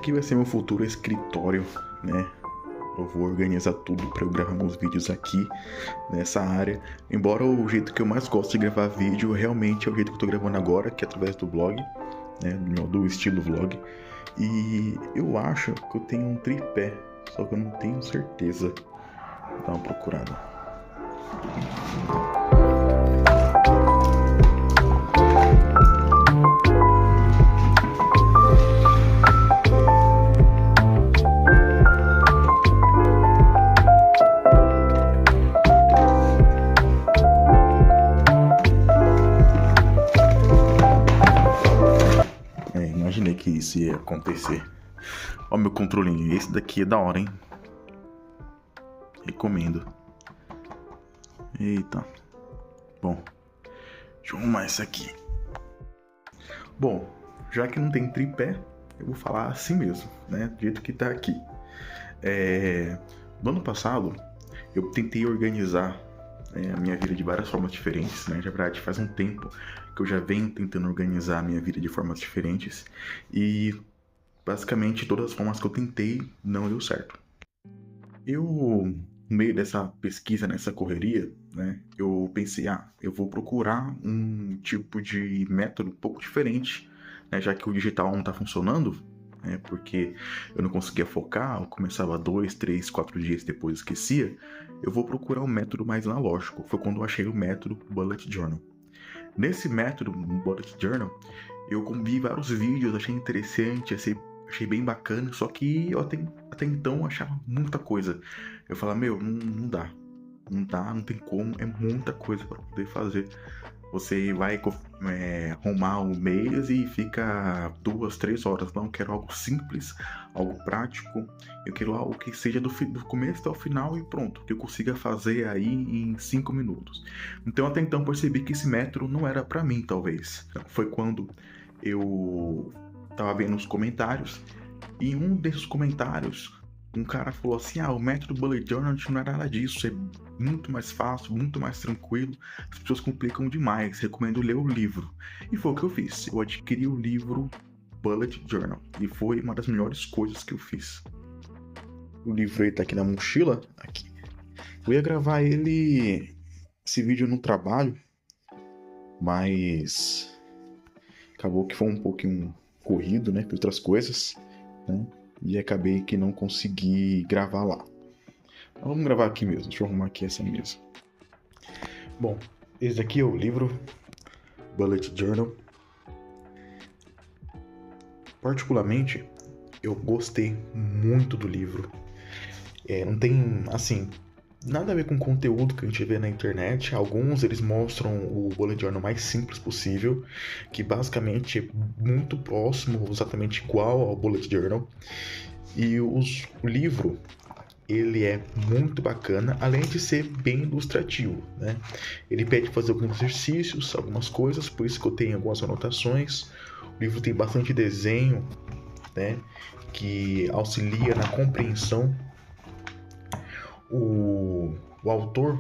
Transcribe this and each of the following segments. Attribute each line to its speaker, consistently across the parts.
Speaker 1: aqui vai ser meu futuro escritório, né? Eu vou organizar tudo para eu gravar meus vídeos aqui nessa área. Embora o jeito que eu mais gosto de gravar vídeo realmente é o jeito que eu tô gravando agora, que é através do vlog, né? Do estilo vlog. E eu acho que eu tenho um tripé, só que eu não tenho certeza. Vou dar uma procurada. Imaginei que isso ia acontecer. Ó, meu controlinho. Esse daqui é da hora, hein? Recomendo. Eita. Bom, deixa eu arrumar isso aqui. Bom, já que não tem tripé, eu vou falar assim mesmo, né? Do jeito que tá aqui. No ano passado, eu tentei organizar a minha vida de várias formas diferentes, né? Na verdade, faz um tempo que eu já venho tentando organizar a minha vida de formas diferentes e basicamente todas as formas que eu tentei não deu certo. No meio dessa pesquisa, nessa correria, né, eu pensei, eu vou procurar um tipo de método um pouco diferente, né, já que o digital não tá funcionando, né, porque eu não conseguia focar, eu começava 2, 3, 4 dias depois esquecia. Eu vou procurar um método mais analógico. Foi quando eu achei o método Bullet Journal. Nesse método Bullet Journal, eu vi vários vídeos, achei interessante, achei bem bacana, só que eu até então achava muita coisa. Eu falava, não dá, não tem como, é muita coisa para poder fazer. Você vai arrumar um mês e fica 2, 3 horas. Não, eu quero algo simples, algo prático. Eu quero algo que seja do começo até o final e pronto, que eu consiga fazer aí em 5 minutos. Então até então percebi que esse método não era para mim, talvez. Foi quando eu tava vendo os comentários e um desses comentários, um cara falou assim, o método Bullet Journal não é nada disso, é muito mais fácil, muito mais tranquilo, as pessoas complicam demais, recomendo ler o livro. E foi o que eu fiz, eu adquiri o livro Bullet Journal e foi uma das melhores coisas que eu fiz. O livro aí tá aqui na mochila, aqui. Eu ia gravar esse vídeo no trabalho, mas acabou que foi um pouquinho corrido, né, por outras coisas, né, e acabei que não consegui gravar lá. Então, vamos gravar aqui mesmo, deixa eu arrumar aqui essa mesa. Bom, esse daqui é o livro Bullet Journal. Particularmente, eu gostei muito do livro. Não tem, assim, nada a ver com o conteúdo que a gente vê na internet. Alguns eles mostram o Bullet Journal mais simples possível, que basicamente é muito próximo, exatamente igual ao Bullet Journal. E o livro, ele é muito bacana, além de ser bem ilustrativo, né? Ele pede fazer alguns exercícios, algumas coisas, por isso que eu tenho algumas anotações. O livro tem bastante desenho, né, que auxilia na compreensão. O autor,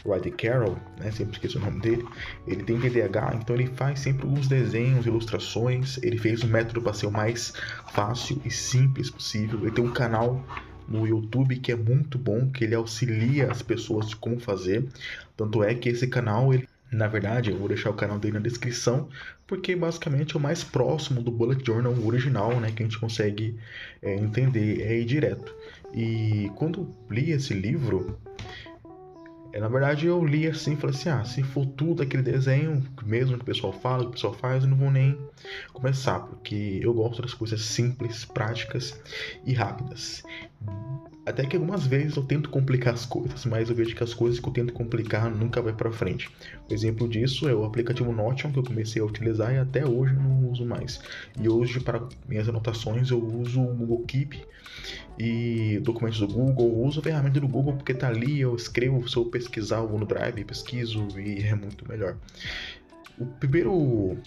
Speaker 1: Roddy Carroll, né, sempre esqueço o nome dele, ele tem TDAH, então ele faz sempre alguns desenhos, ilustrações. Ele fez um método para ser o mais fácil e simples possível. Ele tem um canal no YouTube que é muito bom, que ele auxilia as pessoas de como fazer. Tanto é que esse canal, na verdade, eu vou deixar o canal dele na descrição, porque basicamente é o mais próximo do Bullet Journal original, né, que a gente consegue entender, ir direto. E quando eu li esse livro, na verdade eu li assim e falei assim, se for tudo aquele desenho, mesmo que o pessoal fala, que o pessoal faz, eu não vou nem começar, porque eu gosto das coisas simples, práticas e rápidas. Até que algumas vezes eu tento complicar as coisas, mas eu vejo que as coisas que eu tento complicar nunca vai pra frente. Um exemplo disso é o aplicativo Notion, que eu comecei a utilizar e até hoje eu não uso mais. E hoje, para minhas anotações, eu uso o Google Keep e documentos do Google. Eu uso a ferramenta do Google porque tá ali, eu escrevo, se eu pesquisar, eu vou no Drive, pesquiso e é muito melhor. O primeiro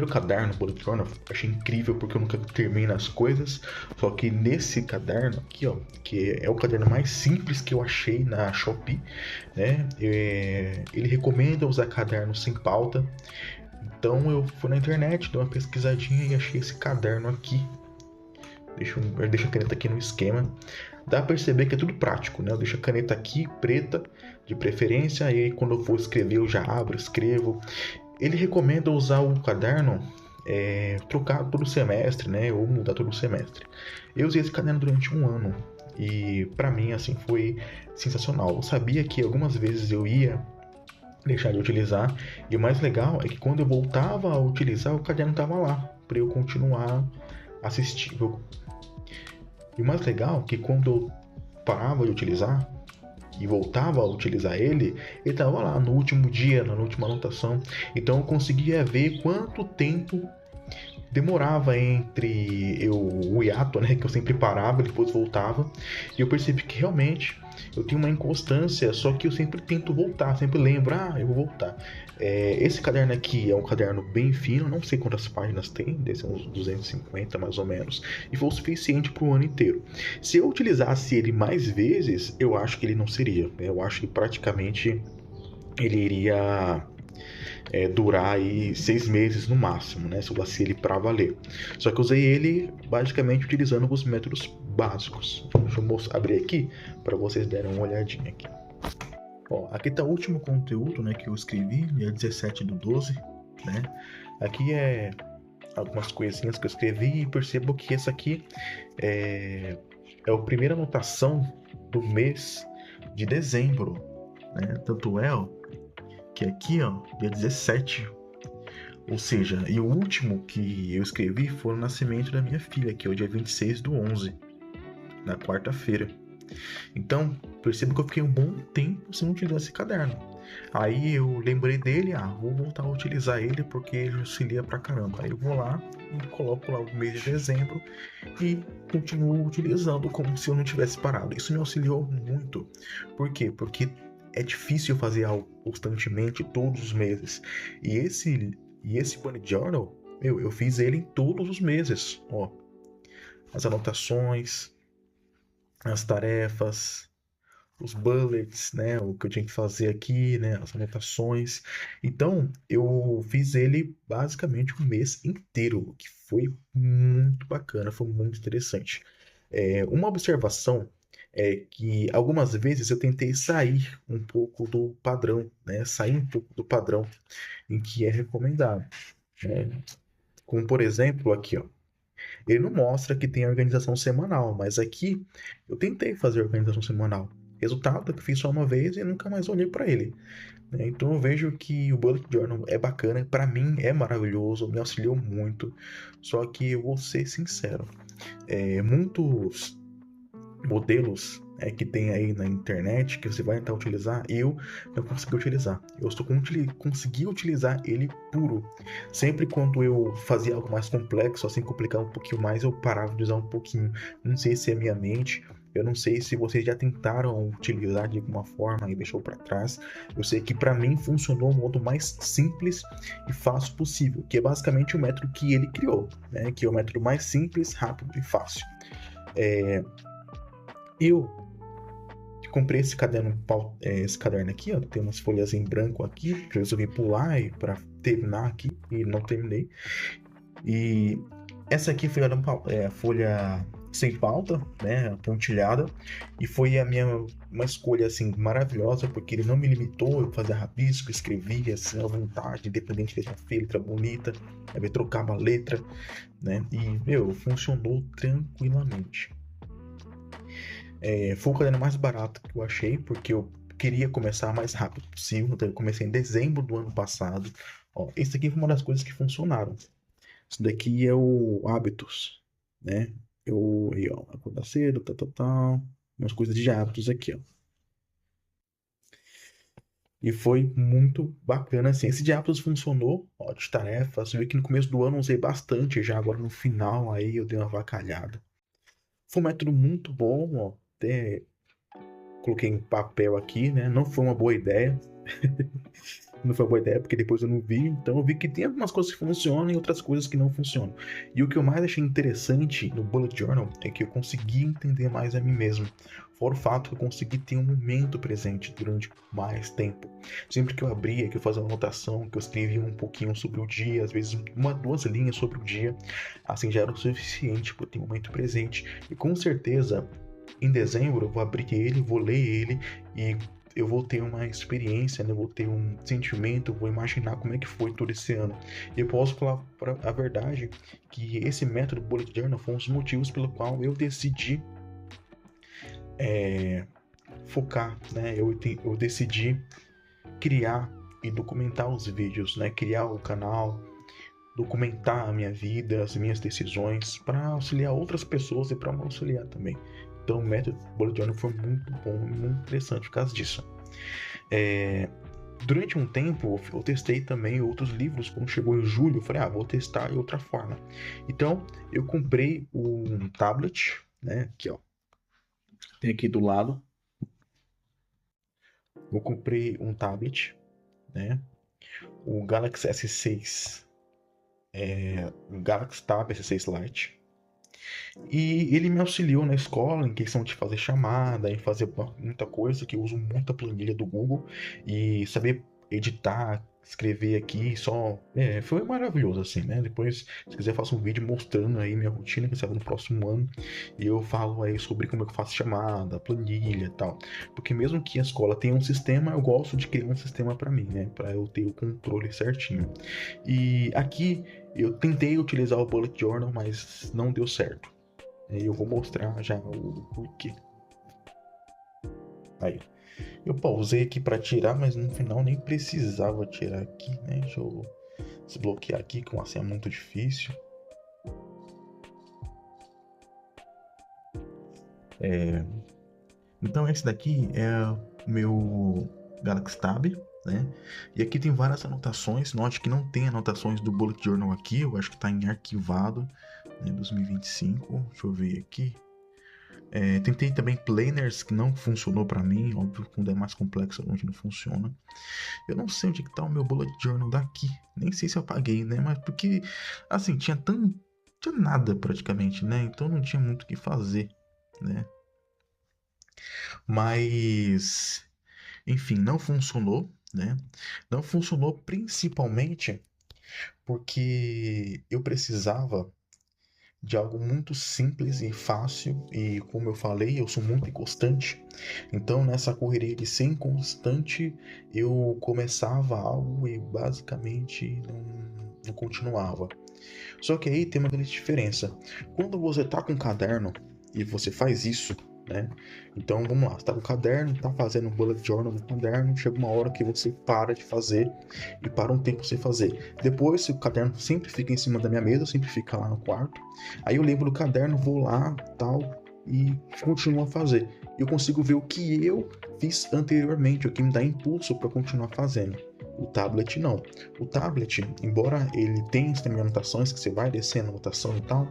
Speaker 1: caderno, Bullet Journal, eu achei incrível porque eu nunca termino as coisas. Só que nesse caderno aqui, que é o caderno mais simples que eu achei na Shopee, né? Ele recomenda usar caderno sem pauta. Então eu fui na internet, dei uma pesquisadinha e achei esse caderno aqui. Eu deixo a caneta aqui no esquema. Dá pra perceber que é tudo prático, né? Eu deixo a caneta aqui, preta, de preferência, e aí quando eu for escrever eu já abro, escrevo. Ele recomenda usar o caderno trocado todo semestre, né? Ou mudar todo semestre. Eu usei esse caderno durante um ano e pra mim assim foi sensacional. Eu sabia que algumas vezes eu ia deixar de utilizar e o mais legal é que quando eu voltava a utilizar o caderno estava lá para eu continuar assistindo. E o mais legal é que quando eu parava de utilizar e voltava a utilizar ele estava lá no último dia, na última anotação. Então eu conseguia ver quanto tempo demorava entre o hiato, né, que eu sempre parava e depois voltava, e eu percebi que realmente eu tenho uma inconstância, só que eu sempre tento voltar, sempre lembro, eu vou voltar. Esse caderno aqui é um caderno bem fino, não sei quantas páginas tem, deve ser uns 250 mais ou menos, e foi o suficiente para o ano inteiro. Se eu utilizasse ele mais vezes, eu acho que ele não seria, eu acho que praticamente ele iria durar aí 6 meses no máximo, né? Se eu usasse ele para valer. Só que eu usei ele basicamente utilizando os métodos básicos. Deixa eu abrir aqui para vocês derem uma olhadinha aqui. Ó, aqui está o último conteúdo, né, que eu escrevi, dia 17/12, né? Aqui é algumas coisinhas que eu escrevi e percebo que essa aqui é a primeira anotação do mês de dezembro, né? Tanto é, ó, que aqui, ó, dia 17. Ou seja, e o último que eu escrevi foi o nascimento da minha filha, que é o dia 26/11, na quarta-feira. Então, percebo que eu fiquei um bom tempo sem utilizar esse caderno. Aí eu lembrei dele, vou voltar a utilizar ele porque ele auxilia pra caramba. Aí eu vou lá e coloco lá o mês de dezembro e continuo utilizando como se eu não tivesse parado. Isso me auxiliou muito. Por quê? Porque é difícil fazer algo constantemente todos os meses. E esse bullet journal, eu fiz ele em todos os meses. Ó, as anotações, as tarefas, os bullets, né, o que eu tinha que fazer aqui, né, as anotações. Então, eu fiz ele basicamente um mês inteiro, o que foi muito bacana, foi muito interessante. Uma observação é que algumas vezes eu tentei sair um pouco do padrão, né, sair um pouco do padrão em que é recomendado, né? Como por exemplo aqui, ó. Ele não mostra que tem organização semanal, mas aqui eu tentei fazer organização semanal. Resultado é que fiz só uma vez e nunca mais olhei para ele, né? Então eu vejo que o Bullet Journal é bacana, para mim é maravilhoso, me auxiliou muito. Só que eu vou ser sincero, muitos modelos que tem aí na internet que você vai tentar utilizar, eu não consegui utilizar. Eu só consegui utilizar ele puro. Sempre quando eu fazia algo mais complexo, assim, complicar um pouquinho mais, eu parava de usar um pouquinho. Não sei se é minha mente, eu não sei se vocês já tentaram utilizar de alguma forma e deixou para trás. Eu sei que para mim funcionou o modo mais simples e fácil possível, que é basicamente o método que ele criou, né? Que é o método mais simples, rápido e fácil. Eu comprei esse caderno aqui, ó, tem umas folhas em branco aqui, que eu resolvi pular para terminar aqui e não terminei. E essa aqui foi a folha sem pauta, né, pontilhada, e foi uma escolha assim maravilhosa, porque ele não me limitou, eu fazia rabisco, escrevia assim à vontade, independente de ter letra bonita, eu trocava a letra, né, e funcionou tranquilamente. Foi o caderno mais barato que eu achei, porque eu queria começar o mais rápido possível. Então eu comecei em dezembro do ano passado. Ó, esse aqui foi uma das coisas que funcionaram. Isso daqui é o Hábitos, né? Aí, ó, acordar cedo, tal. Umas coisas de hábitos aqui, ó. E foi muito bacana, assim. Esse de hábitos funcionou, ó, de tarefas. Eu vi que no começo do ano eu usei bastante, já agora no final aí eu dei uma avacalhada. Foi um método muito bom, ó. Até coloquei em papel aqui, né? Não foi uma boa ideia. Não foi uma boa ideia, porque depois eu não vi. Então eu vi que tem algumas coisas que funcionam e outras coisas que não funcionam. E o que eu mais achei interessante no Bullet Journal é que eu consegui entender mais a mim mesmo. Fora o fato que eu consegui ter um momento presente durante mais tempo. Sempre que eu abria, que eu fazia uma anotação, que eu escrevia um pouquinho sobre o dia, às vezes uma, duas linhas sobre o dia, assim já era o suficiente para eu ter um momento presente. E com certeza, em dezembro, eu vou abrir ele, vou ler ele e eu vou ter uma experiência, né? Eu vou ter um sentimento, eu vou imaginar como é que foi todo esse ano. E eu posso falar a verdade que esse método Bullet Journal foi um dos motivos pelo qual eu decidi focar, né? Eu decidi criar e documentar os vídeos, né? Criar o canal, documentar a minha vida, as minhas decisões, para auxiliar outras pessoas e para me auxiliar também. Então o método Bullet Journal foi muito bom e muito interessante por causa disso. Durante um tempo eu testei também outros livros. Quando chegou em julho eu falei, vou testar de outra forma. Então eu comprei um tablet, né? Aqui, ó. Tem aqui do lado. Eu comprei um tablet, né? O Galaxy S6, o Galaxy Tab S6 Lite. E ele me auxiliou na escola em questão de fazer chamada, em fazer muita coisa, que eu uso muita planilha do Google, e saber editar, escrever aqui, foi maravilhoso assim, né? Depois, se quiser, faço um vídeo mostrando aí minha rotina, que será no próximo ano, e eu falo aí sobre como eu faço chamada, planilha e tal. Porque mesmo que a escola tenha um sistema, eu gosto de criar um sistema para mim, né? Para eu ter o controle certinho. E aqui eu tentei utilizar o Bullet Journal, mas não deu certo. E eu vou mostrar já o porquê. Aí, eu pausei aqui para tirar, mas no final nem precisava tirar aqui, né? Deixa eu desbloquear aqui, que uma senha muito difícil. Então esse daqui é o meu Galaxy Tab, né? E aqui tem várias anotações. Note que não tem anotações do Bullet Journal aqui. Eu acho que está em arquivado, né? 2025. Deixa eu ver aqui. Tentei também planners, que não funcionou para mim. Óbvio, quando é mais complexo, onde não funciona. Eu não sei onde que tá o meu Bullet Journal daqui. Nem sei se eu apaguei, né? Mas porque, assim, tinha nada praticamente, né? Então não tinha muito o que fazer, né? Mas, enfim, não funcionou, né? Não funcionou principalmente porque eu precisava de algo muito simples e fácil, e como eu falei, eu sou muito inconstante. Então, nessa correria de ser inconstante, eu começava algo e basicamente não continuava. Só que aí tem uma grande diferença. Quando você tá com um caderno e você faz isso, né? Então vamos lá, você tá com o caderno, tá fazendo um bullet journal no caderno, chega uma hora que você para de fazer e para um tempo sem fazer. Depois o caderno sempre fica em cima da minha mesa, sempre fica lá no quarto. Aí eu lembro do caderno, vou lá, tal, e continuo a fazer. Eu consigo ver o que eu fiz anteriormente, o que me dá impulso para continuar fazendo. O tablet não. O tablet, embora ele tenha sistema de anotações, que você vai descendo a anotação e tal,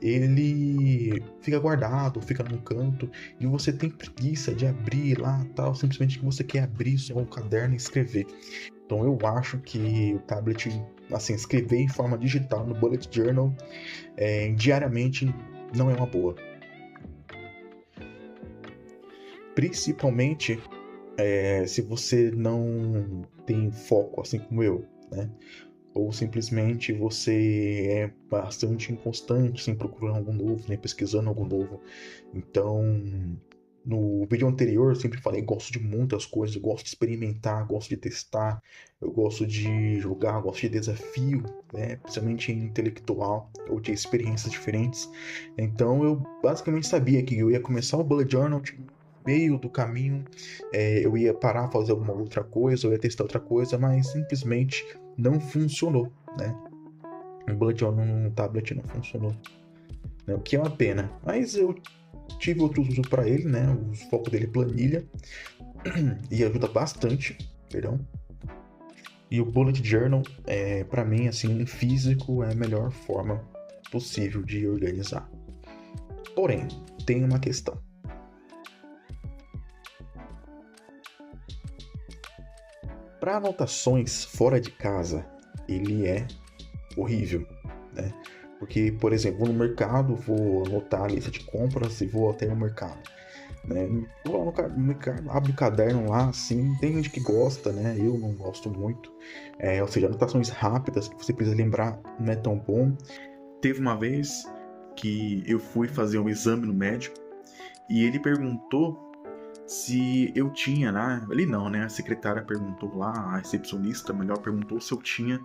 Speaker 1: ele fica guardado, fica num canto, e você tem preguiça de abrir lá tal, simplesmente que você quer abrir só o caderno e escrever. Então eu acho que o tablet, assim, escrever em forma digital no Bullet Journal diariamente não é uma boa. Principalmente se você não tem foco, assim como eu, né? Ou simplesmente você é bastante inconstante, sem procurar algo novo, nem pesquisando algo novo. Então, no vídeo anterior eu sempre falei, gosto de muitas coisas, eu gosto de experimentar, gosto de testar, eu gosto de jogar, gosto de desafio, né? Principalmente intelectual ou de experiências diferentes. Então eu basicamente sabia que eu ia começar o Bullet Journal meio do caminho, eu ia parar, fazer alguma outra coisa, eu ia testar outra coisa, mas simplesmente não funcionou, né? O Bullet Journal no tablet não funcionou, né? O que é uma pena, mas eu tive outros usos para ele, né? O foco dele é planilha e ajuda bastante, perdão. E o Bullet Journal, para mim, assim, em físico, é a melhor forma possível de organizar. Porém, tem uma questão. Para anotações fora de casa, ele é horrível, né? Porque, por exemplo, vou no mercado, vou anotar a lista de compras e vou até o mercado. né? Vou lá abro o caderno lá, assim, tem gente que gosta, né? Eu não gosto muito. Ou seja, anotações rápidas que você precisa lembrar não é tão bom. Teve uma vez que eu fui fazer um exame no médico e ele perguntou se eu tinha lá, ele não, né? A secretária perguntou lá, a recepcionista, melhor, perguntou se eu tinha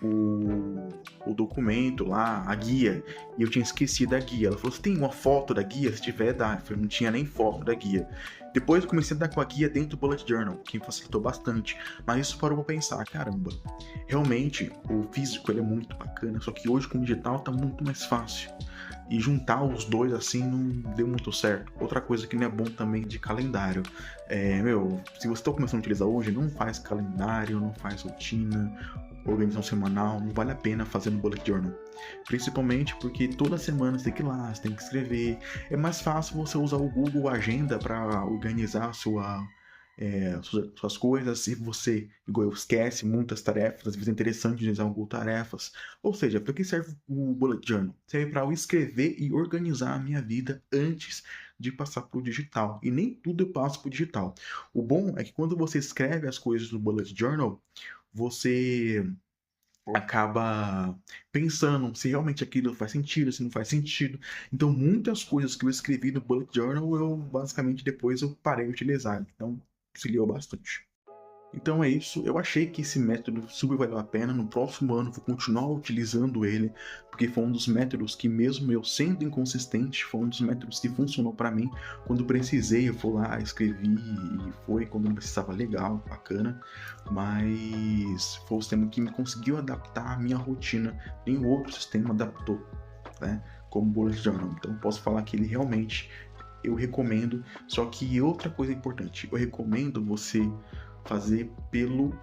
Speaker 1: o documento lá, a guia, e eu tinha esquecido a guia. Ela falou: você tem uma foto da guia? Se tiver, dá. Eu falei: não tinha nem foto da guia. Depois eu comecei a dar com a guia dentro do Bullet Journal, que facilitou bastante. Mas isso parou pra pensar: caramba, realmente o físico ele é muito bacana, só que hoje com o digital tá muito mais fácil. E juntar os dois assim não deu muito certo. Outra coisa que não é bom também de calendário. Se você está começando a utilizar hoje, não faz calendário, não faz rotina, organização semanal, não vale a pena fazer no Bullet Journal. Principalmente porque toda semana você tem que ir lá, você tem que escrever. É mais fácil você usar o Google Agenda para organizar suas coisas. Se você, igual eu, esquece muitas tarefas, às vezes é interessante utilizar um Google Tarefas. Ou seja, para que serve o Bullet Journal? Serve para eu escrever e organizar a minha vida antes de passar para o digital. E nem tudo eu passo para o digital. O bom é que quando você escreve as coisas no Bullet Journal, você acaba pensando se realmente aquilo faz sentido, se não faz sentido. Então, muitas coisas que eu escrevi no Bullet Journal, eu basicamente depois eu parei de utilizar. Então, auxiliou bastante. Então é isso, eu achei que esse método super valeu a pena. No próximo ano vou continuar utilizando ele, porque foi um dos métodos que, mesmo eu sendo inconsistente, foi um dos métodos que funcionou para mim. Quando precisei, eu fui lá, escrevi, e foi quando não precisava, legal, bacana. Mas foi o sistema que me conseguiu adaptar à minha rotina, nenhum outro sistema adaptou, né? Como o Bullet Journal. Então posso falar que ele realmente eu recomendo. Só que outra coisa importante, eu recomendo você fazer pelo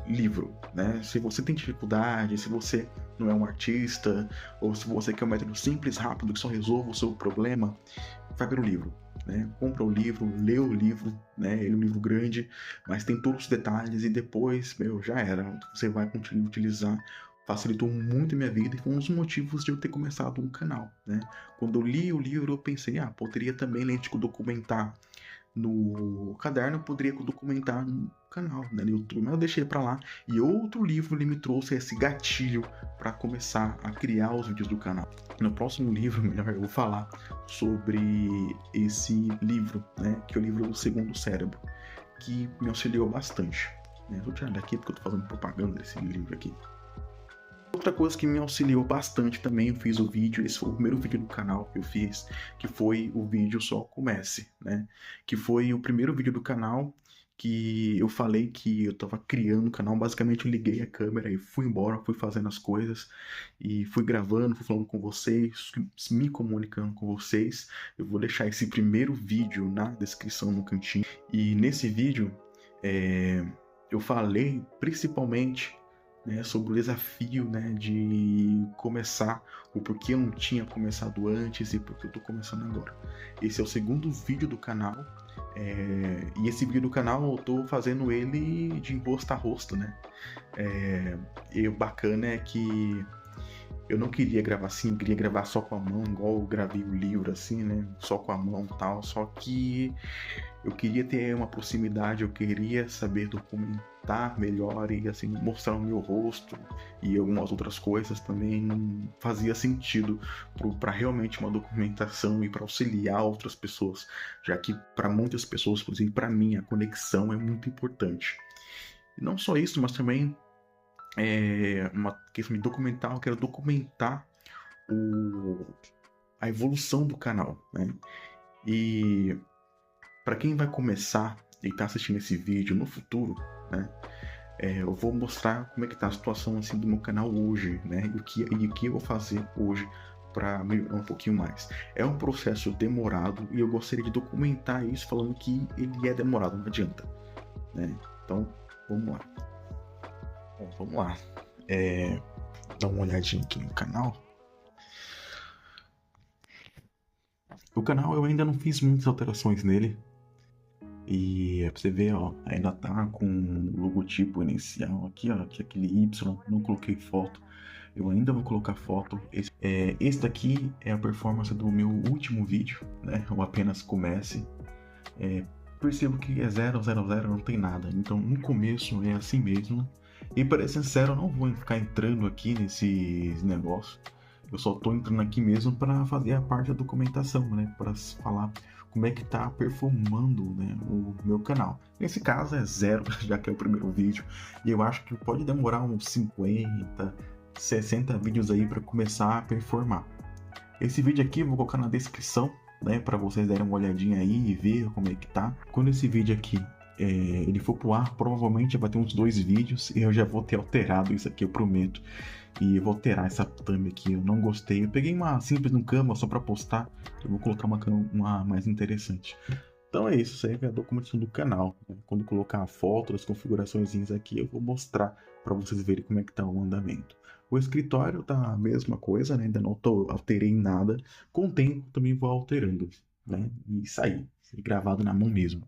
Speaker 1: livro, né? Se você tem dificuldade, se você não é um artista, ou se você quer um método simples, rápido, que só resolva o seu problema, vai pelo livro, né? Compra o livro, lê o livro, né? Ele é um livro grande, mas tem todos os detalhes e depois, já era. Você vai continuar a utilizar. Facilitou muito a minha vida e foi um dos motivos de eu ter começado um canal, né? Quando eu li o livro, eu pensei, poderia também, além de documentar no caderno, eu poderia documentar no canal, né, no YouTube, mas eu deixei para lá. E outro livro ele me trouxe esse gatilho para começar a criar os vídeos do canal. No próximo livro, melhor, eu vou falar sobre esse livro, né, que é o livro do Segundo Cérebro, que me auxiliou bastante. Vou tirar daqui porque eu tô fazendo propaganda desse livro aqui. Outra coisa que me auxiliou bastante também, eu fiz o vídeo, esse foi o primeiro vídeo do canal que eu fiz, que foi o vídeo Só Comece, né? Que foi o primeiro vídeo do canal que eu falei que eu tava criando o canal. Basicamente eu liguei a câmera e fui embora, fui fazendo as coisas e fui gravando, fui falando com vocês, me comunicando com vocês. Eu vou deixar esse primeiro vídeo na descrição no cantinho. E nesse vídeo eu falei principalmente, né, sobre o desafio, né, de começar, o porquê eu não tinha começado antes e porquê eu tô começando agora. Esse é o segundo vídeo do canal, e esse vídeo do canal eu tô fazendo ele de rosto a rosto, né? E o bacana é que eu não queria gravar assim, eu queria gravar só com a mão, igual eu gravei o livro assim, né? Só com a mão e tal, só que eu queria ter uma proximidade, eu queria saber documentar melhor e assim mostrar o meu rosto e algumas outras coisas também. Não fazia sentido para realmente uma documentação e para auxiliar outras pessoas, já que para muitas pessoas, por exemplo, para mim a conexão é muito importante. E não só isso, mas também uma questão de documentar, eu quero documentar a evolução do canal, né? E para quem vai começar e está assistindo esse vídeo no futuro, né? Eu vou mostrar como é que tá a situação assim do meu canal hoje, né? E o que eu vou fazer hoje para melhorar um pouquinho mais. É um processo demorado e eu gostaria de documentar isso falando que ele é demorado, não adianta, né? Então, vamos lá. Bom, vamos lá. Dar uma olhadinha aqui no canal. O canal eu ainda não fiz muitas alterações nele. E pra você ver, ó, ainda tá com o logotipo inicial aqui, ó, que é aquele Y, não coloquei foto. Eu ainda vou colocar foto. Esse daqui é a performance do meu último vídeo, né? O Apenas Comece. Percebo que é 0, 0, 0, não tem nada. Então no começo é assim mesmo. E para ser sincero, eu não vou ficar entrando aqui nesse negócio. Eu só tô entrando aqui mesmo para fazer a parte da documentação, né? Para falar como é que tá performando, né, o meu canal. Nesse caso é 0, já que é o primeiro vídeo. E eu acho que pode demorar uns 50, 60 vídeos aí para começar a performar. Esse vídeo aqui eu vou colocar na descrição, né, para vocês darem uma olhadinha aí e ver como é que tá. Quando esse vídeo aqui ele for pro ar, provavelmente vai ter uns 2 vídeos e eu já vou ter alterado isso aqui, eu prometo. E eu vou alterar essa thumb aqui, eu não gostei. Eu peguei uma simples no Canva só para postar, eu vou colocar uma mais interessante. Então é isso aí é a documentação do canal. Quando colocar a foto, as configurações aqui, eu vou mostrar para vocês verem como é que tá o andamento. O escritório tá a mesma coisa, né? Ainda não alterei nada. Com o tempo também vou alterando, né? E sair, gravado na mão mesmo.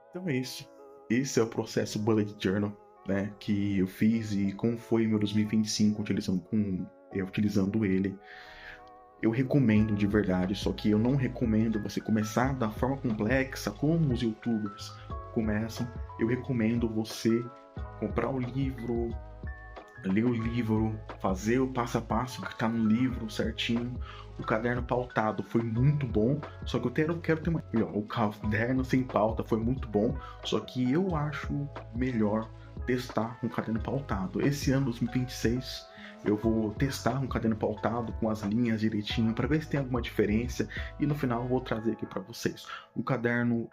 Speaker 1: Então é isso. Esse é o processo Bullet Journal, né? Que eu fiz e como foi meu 2025 utilizando ele. Eu recomendo de verdade, só que eu não recomendo você começar da forma complexa como os youtubers começam. Eu recomendo você comprar o livro, ler o livro, fazer o passo a passo que está no livro certinho. O caderno pautado foi muito bom, só que eu quero ter uma... O caderno sem pauta foi muito bom, só que eu acho melhor testar um caderno pautado. Esse ano, 2026, eu vou testar um caderno pautado com as linhas direitinho para ver se tem alguma diferença e no final eu vou trazer aqui para vocês. O caderno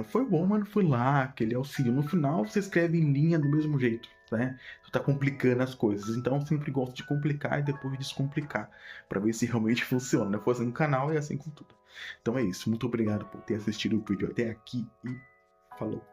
Speaker 1: foi bom, mas não foi lá aquele auxílio. No final você escreve em linha do mesmo jeito, né? Você tá complicando as coisas. Então eu sempre gosto de complicar e depois descomplicar para ver se realmente funciona, né? Fazendo um canal e assim com tudo. Então é isso. Muito obrigado por ter assistido o vídeo até aqui e falou!